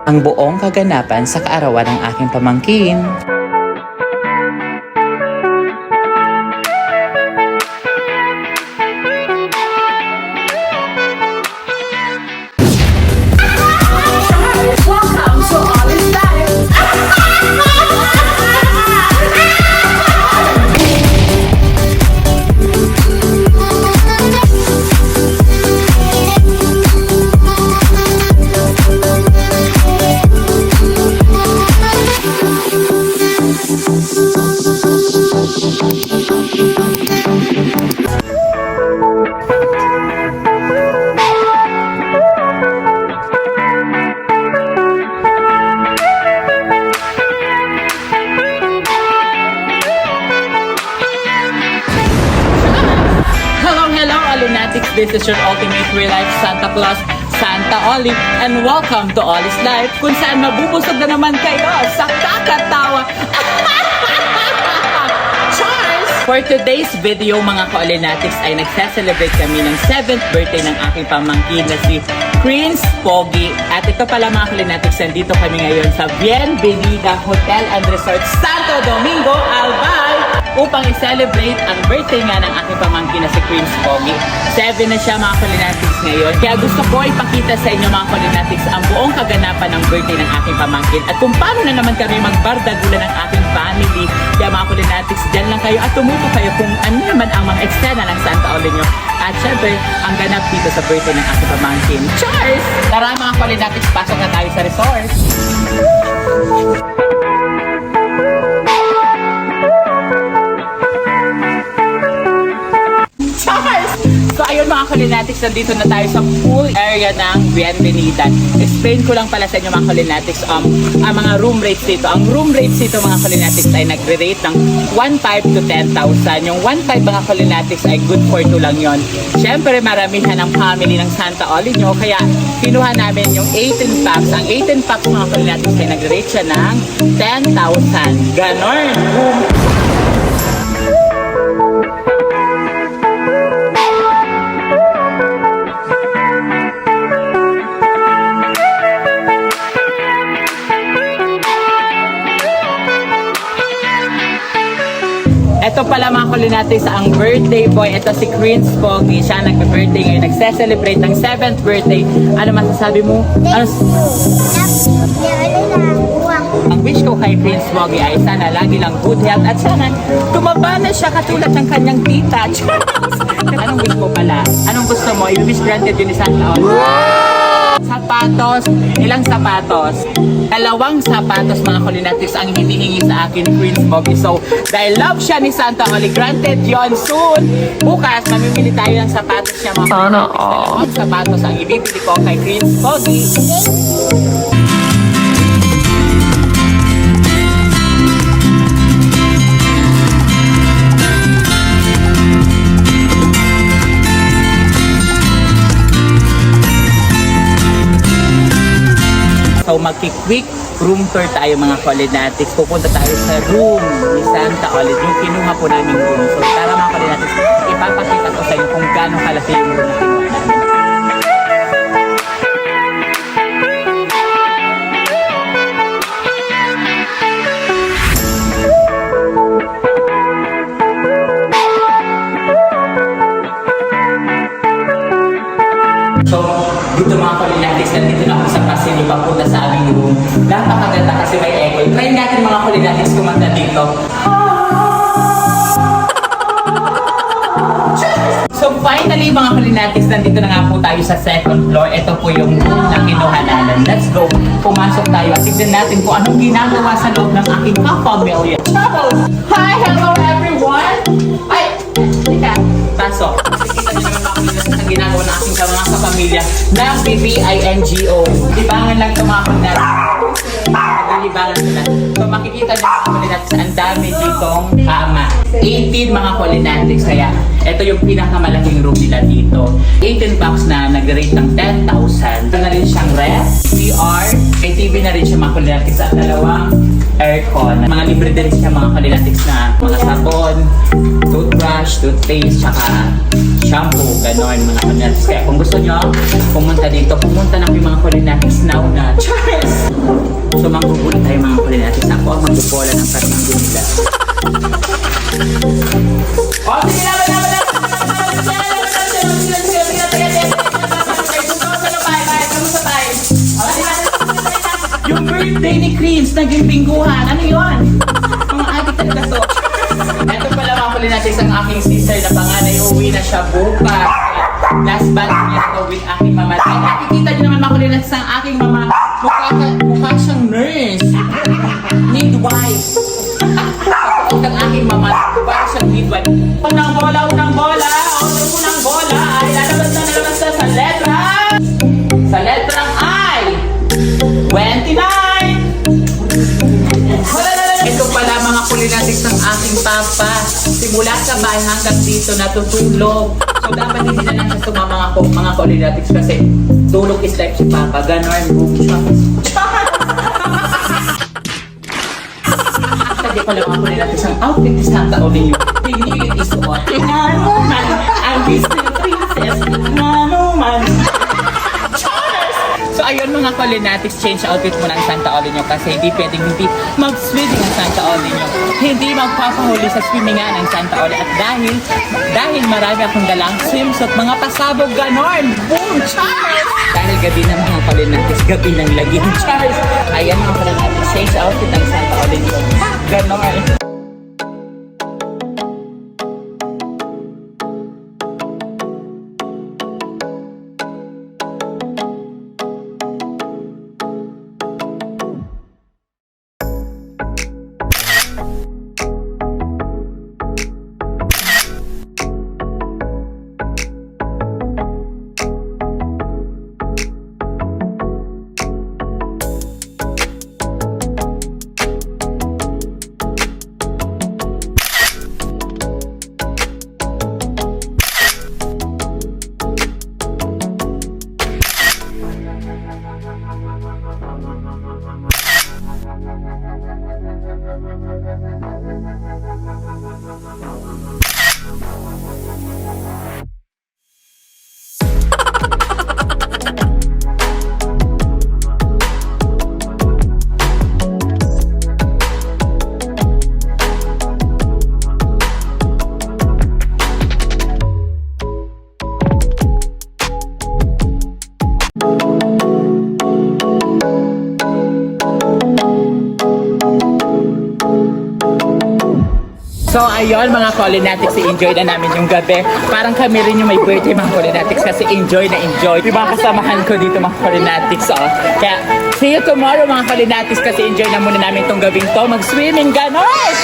ang buong kaganapan sa kaarawan ng aking pamangkin. This is your ultimate real life Santa Claus, Santa Oli, and welcome to Oli's Life, kung saan mabubusog na naman kayo sa kakatawa. Cheers! For today's video, mga ka-Olinatics, ay nagsa-celebrate kami ng 7th birthday ng aking pamangkin na si Prince Pogi. At ito pala, mga ka-Olinatics, nandito kami ngayon sa Bienvenida Hotel and Resort Santo Domingo, Albay, upang i-celebrate ang birthday nga ng aking pamangkin na si Prince Pogi. 7 na siya, mga ka-Olinatics, ngayon. Kaya gusto ko ipakita sa inyo, mga ka-Olinatics, ang buong kaganapan ng birthday ng aking pamangkin at kung paano na naman kami magbardagulan ng aking family. Kaya, mga ka-Olinatics, dyan lang kayo at tumuto kayo kung ano naman ang mga eksena ng Santa Oli nyo. At syempre, ang ganap dito sa birthday ng aking pamangkin. Cheers! Tara, mga ka-Olinatics, pasok na tayo sa resort. So ayun, mga ka-Olinatics, nandito na tayo sa pool area ng Bienvenida. Explain ko lang pala sa inyo, mga ka-Olinatics, ang mga room rates dito. Ang room rates dito, mga ka-Olinatics, ay nagre-rate ng 1,500 to 10,000. Yung 1,500, mga ka-Olinatics, ay good for 2 lang yon. Siyempre, maramihan ang family ng Santa Oli nyo, kaya kinuha namin yung 18 packs. Ang 18 packs, mga ka-Olinatics, ay nagre-rate siya ng 10,000. Ganon! Boom! Ito pala, mga ka-Olinatics, ang birthday boy. Ito si Prince Pogi. Siya nagbe-birthday ngayon. Nagse-celebrate ng 7th birthday. Ano masasabi mo? Ang wish ko kay Prince Pogi ay sana lagi lang good health at sana tumaba na siya katulad ng kanyang tita. Anong wish mo pala? Anong gusto mo? You wish granted yun ni Santa Oli. Sapatos. Ilang sapatos? 2 sapatos, mga ka-Olinatics, ang hinihingi sa akin Prince Pogi. So, dahil love siya ni Santa Oli, granted yon soon. Bukas, mamimili tayo ng sapatos niya, mga ka-Olinatics. Sapatos ang ibibili ko kay Prince Pogi. So magki-quick room tour tayo, mga ka-Olinatics. Pupunta tayo sa room ni Santa Oli. Yung kinuha po namin room. So tara, mga ka-Olinatics, ipapakita ko sa inyo kung gaano kalaki yung room na kinuha namin. So, dito, mga ka-Olinatics, nandito na ako sa pasilyo papunta sa aming room. Napakaganda kasi may echo. Try natin, mga ka-Olinatics, kumanta dito. So finally, mga ka-Olinatics, nandito na nga po tayo sa 2nd floor. Ito po yung room na kinuha namin. Let's go. Pumasok tayo at tignan natin kung anong ginagawa sa loob ng aking kapamilya. Hi! Hello everyone! Ay! Tika! Pasok. Kita nyo naman, mga ka-Olinatics, ang ginagawa ng aking mga kapamilya ng BBINGO. Libangan lang ito, mga ka-Olinatics. Libangan sila. So makikita nyo, mga ka-Olinatics, ang dami ditong kama. 18, mga ka-Olinatics. Kaya ito yung pinakamalaking room nila dito. 18 bucks na nag-rate ng 10,000. Ito na rin siyang ref, CR, may TV na rin siya, mga ka-Olinatics, at 2 aircon. Mga libre din siya, mga ka-Olinatics, na mga sabon, toothbrush, toothpaste, tsaka shampoo, ganon, mga ka-Olinatics. Kaya kung gusto nyo pumunta dito, pumunta na yung mga ka-Olinatics now na. Cheers! Daily creams, naging bingguhan. Ano yun? Mga adik talaga to. Ito pala mga kulit natin ang aking sister na panganay. Uwi na siya bukas. Last batch niya to with aking mama. Ay, nakikita niyo naman mga kulit natin ang aking mama. Mukha siyang nurse. Midwife. Kapag ang aking mama, para siyang midwife. Unang bola. Unang bola. Ay, lalabas na sa letra. Sa letrang I. 29. Ito pala mga kulinatics ng aking papa. Simula sa bahay hanggang dito natutulog. So dapat hindi na lang siya sumama mga kulinatics kasi tulog is like si papa. Ganon, boom, Hindi pala mga kulinatics ang outfit ni Santa Olin yun. Pinilit is on. Nanuman, ang Disney princess. Nanuman. So ayun mga kulinatics, change outfit mo ng Santa Olin kasi hindi pwedeng hindi mag-swimming ang Santa Olin hindi magpapahuli sa swimmingan ng Santa Olin at dahil marami akong dalang swimsuit, mga pasabog ganon. Boom! Charles! Dahil gabi ng mga kulinatics, gabi ng laging Charles. Ayan mga kulinatics, change outfit ng Santa Olin ganon. So ayun mga kulinatics, enjoy na namin yung gabi. Parang kami rin yung may birthday mga kulinatics kasi enjoy na enjoy. Yung mga kasamahan ko dito mga kulinatics. Oh. Kaya see you tomorrow mga kulinatics kasi enjoy na muna namin tong gabing to. Mag-swimming ganon!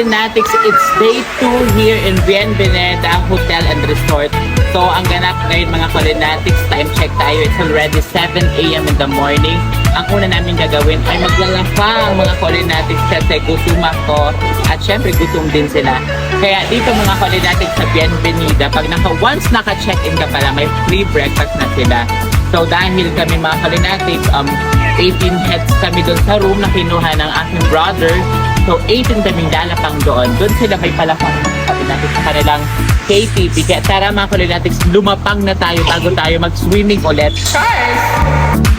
Kalinatics, it's day 2 here in Bienvenida Hotel and Resort. So, ang ganap ngayon mga Kalinatics, time check tayo. It's already 7 a.m. in the morning. Ang una namin gagawin ay maglalakang mga Kalinatics kasi gutom ako at syempre gutom din sila. Kaya dito mga Kalinatics sa Bienvenida, pag once naka-check-in ka pala, may free breakfast na sila. So, dahil kami mga Kalinatics, 18 heads kami doon sa room na kinuha ng aking brother. So, 18 kaming lalapang doon. Doon sila may palapang natin sa kanilang KTV. Kaya tara mga Kalinatics, lumapang na tayo bago tayo mag-swimming ulit. Cheers!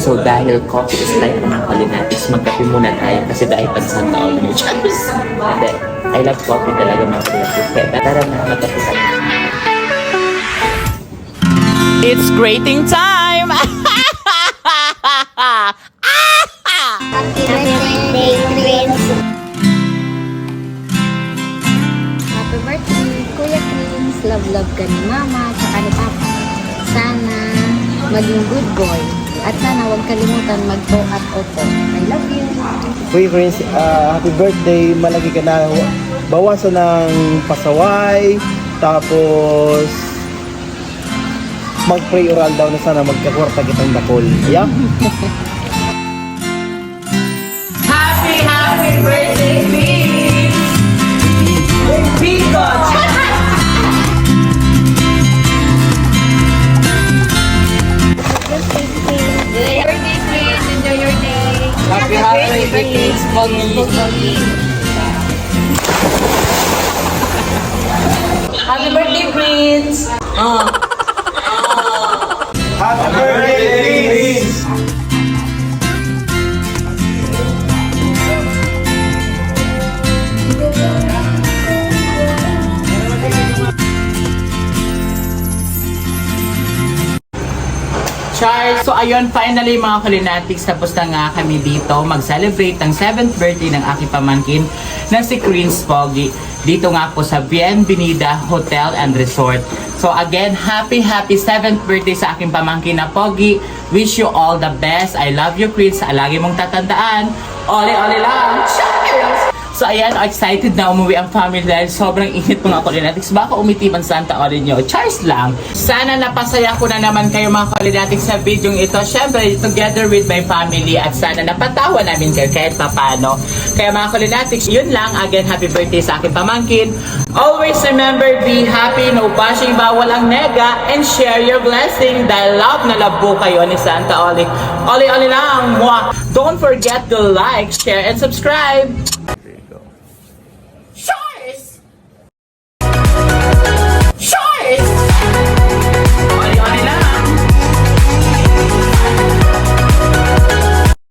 So dahil coffee is life mga Kalinatics, magkape muna tayo kasi dahil pag Santa Olga yung Charles. Hindi, I love coffee talaga mga Kalinatics. Kaya tara na magkape tayo. It's greeting time! Happy birthday, Prince! Happy birthday, Kuya Prince! Love ka ni Mama, tsaka ni Papa. Sana maging good boy. At sana huwag kalimutan mag-po at opo. I love you! Kuya Prince, happy birthday. Malagi ka na. Bawasan ng pasaway. Tapos, mag-pray oral daw na sana magkakwarta kitang dakol. Yeah? Happy birthday, Prince! Because Enjoy your day! Happy birthday, Poggy! Happy birthday, Prince! Happy birthday, Prince! Charles! So ayun, finally mga Kalinatics, tapos na nga kami dito mag-celebrate ng 7th birthday ng aking pamangkin na si Prince Poggy. Dito nga po sa Bienvenida Hotel and Resort. So again, happy 7th birthday sa aking pamangkin na Poggy. Wish you all the best. I love you, Prince. Lagi mong tatandaan. Ole lang! Cheers! So ayan, excited na umuwi ang family dahil sobrang init mga Kalinatics. Baka umitim ang Santa Olin nyo. Cheers lang! Sana napasaya ko na naman kayo mga Kalinatics sa video ito. Siyempre, together with my family at sana napatawa namin kayo kahit papano. Kaya mga Kalinatics, yun lang. Again, happy birthday sa aking pamangkin. Always remember, be happy, no bashing, bawal ang nega, and share your blessing dahil love na love po kayo ni Santa Olin. Ole lang! Mwah! Don't forget to like, share, and subscribe! Cheers!